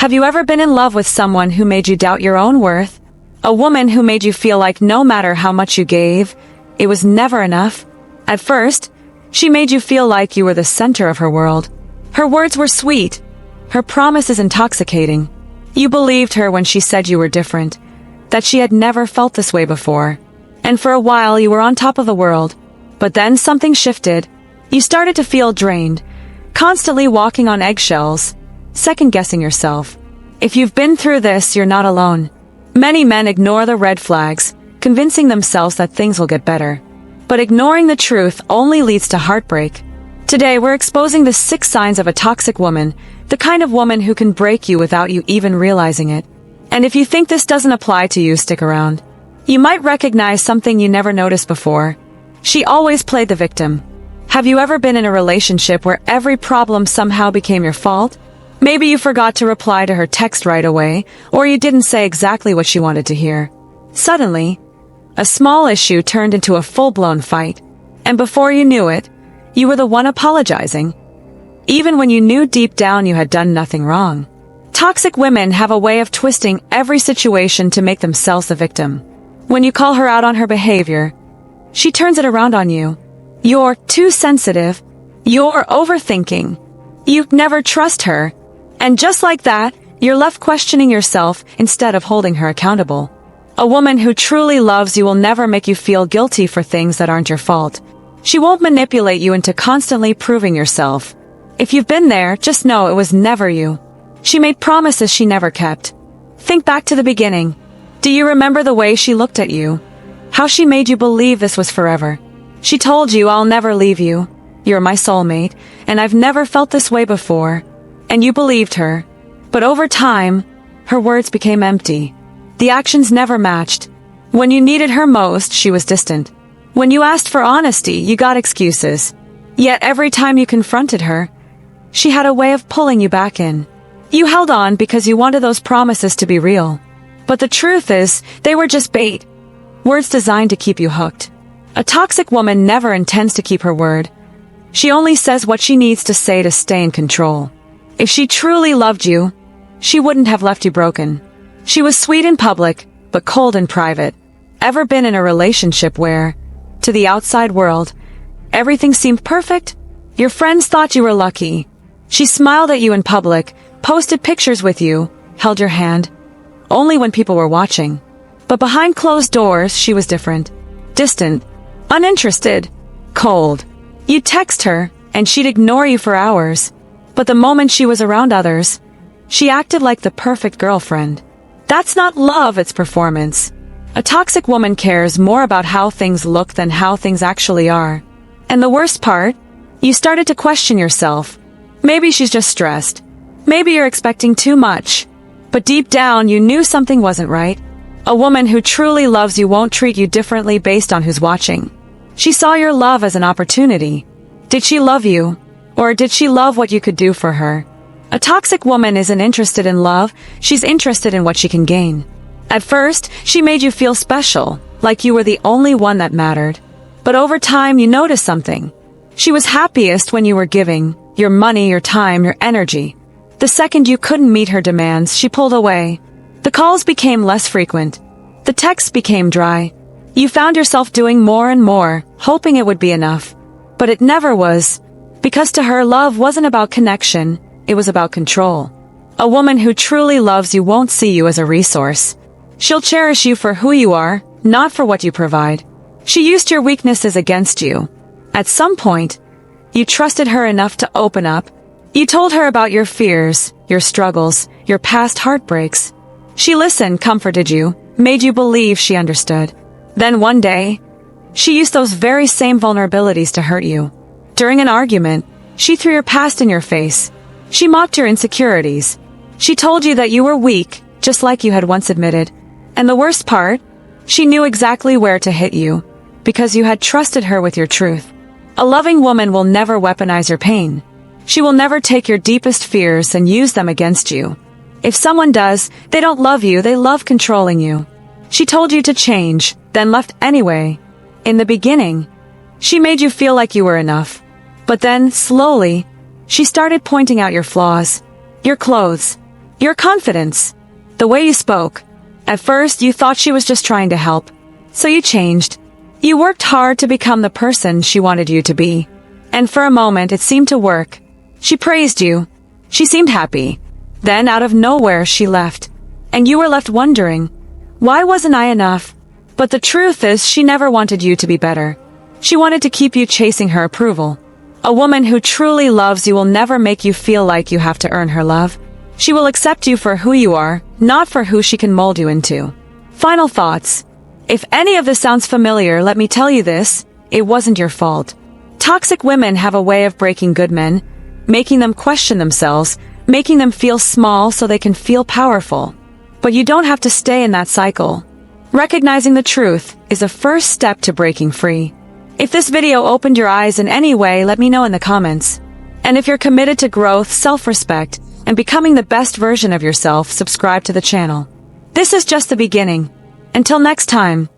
Have you ever been in love with someone who made you doubt your own worth? A woman who made you feel like no matter how much you gave, it was never enough? At first, she made you feel like you were the center of her world. Her words were sweet. Her promises intoxicating. You believed her when she said you were different, that she had never felt this way before. And for a while you were on top of the world. But then something shifted. You started to feel drained, constantly walking on eggshells, second-guessing yourself. If you've been through this, you're not alone. Many men ignore the red flags, convincing themselves that things will get better. But ignoring the truth only leads to heartbreak. Today, we're exposing the 6 signs of a toxic woman, the kind of woman who can break you without you even realizing it. And if you think this doesn't apply to you, stick around. You might recognize something you never noticed before. She always played the victim. Have you ever been in a relationship where every problem somehow became your fault? Maybe you forgot to reply to her text right away, or you didn't say exactly what she wanted to hear. Suddenly, a small issue turned into a full-blown fight. And before you knew it, you were the one apologizing, even when you knew deep down you had done nothing wrong. Toxic women have a way of twisting every situation to make themselves the victim. When you call her out on her behavior, she turns it around on you. You're too sensitive. You're overthinking. You never trust her. And just like that, you're left questioning yourself instead of holding her accountable. A woman who truly loves you will never make you feel guilty for things that aren't your fault. She won't manipulate you into constantly proving yourself. If you've been there, just know it was never you. She made promises she never kept. Think back to the beginning. Do you remember the way she looked at you? How she made you believe this was forever? She told you, "I'll never leave you. You're my soulmate, and I've never felt this way before." And you believed her. But over time, her words became empty. The actions never matched. When you needed her most, she was distant. When you asked for honesty, you got excuses. Yet every time you confronted her, she had a way of pulling you back in. You held on because you wanted those promises to be real. But the truth is, they were just bait. Words designed to keep you hooked. A toxic woman never intends to keep her word. She only says what she needs to say to stay in control. If she truly loved you, she wouldn't have left you broken. She was sweet in public, but cold in private. Ever been in a relationship where, to the outside world, everything seemed perfect? Your friends thought you were lucky. She smiled at you in public, posted pictures with you, held your hand, only when people were watching. But behind closed doors, she was different. Distant, uninterested, cold. You'd text her, and she'd ignore you for hours. But the moment she was around others, she acted like the perfect girlfriend. That's not love, it's performance. A toxic woman cares more about how things look than how things actually are. And the worst part? You started to question yourself. Maybe she's just stressed. Maybe you're expecting too much. But deep down, you knew something wasn't right. A woman who truly loves you won't treat you differently based on who's watching. She saw your love as an opportunity. Did she love you? Or did she love what you could do for her? A toxic woman isn't interested in love, she's interested in what she can gain. At first, she made you feel special, like you were the only one that mattered. But over time, you noticed something. She was happiest when you were giving, your money, your time, your energy. The second you couldn't meet her demands, she pulled away. The calls became less frequent. The texts became dry. You found yourself doing more and more, hoping it would be enough. But it never was. Because to her, love wasn't about connection, it was about control. A woman who truly loves you won't see you as a resource. She'll cherish you for who you are, not for what you provide. She used your weaknesses against you. At some point, you trusted her enough to open up. You told her about your fears, your struggles, your past heartbreaks. She listened, comforted you, made you believe she understood. Then one day, she used those very same vulnerabilities to hurt you. During an argument, she threw your past in your face. She mocked your insecurities. She told you that you were weak, just like you had once admitted. And the worst part? She knew exactly where to hit you, because you had trusted her with your truth. A loving woman will never weaponize your pain. She will never take your deepest fears and use them against you. If someone does, they don't love you, they love controlling you. She told you to change, then left anyway. In the beginning, she made you feel like you were enough. But then, slowly, she started pointing out your flaws. Your clothes, Your confidence. The way you spoke. At first, you thought she was just trying to help. So you changed. You worked hard to become the person she wanted you to be. And for a moment, it seemed to work. She praised you. She seemed happy. Then, out of nowhere, she left. And you were left wondering, why wasn't I enough? But the truth is, she never wanted you to be better. She wanted to keep you chasing her approval. A woman who truly loves you will never make you feel like you have to earn her love. She will accept you for who you are, not for who she can mold you into. Final thoughts. If any of this sounds familiar, let me tell you this, it wasn't your fault. Toxic women have a way of breaking good men, making them question themselves, making them feel small so they can feel powerful. But you don't have to stay in that cycle. Recognizing the truth is a first step to breaking free. If this video opened your eyes in any way, let me know in the comments. And if you're committed to growth, self-respect, and becoming the best version of yourself, subscribe to the channel. This is just the beginning. Until next time.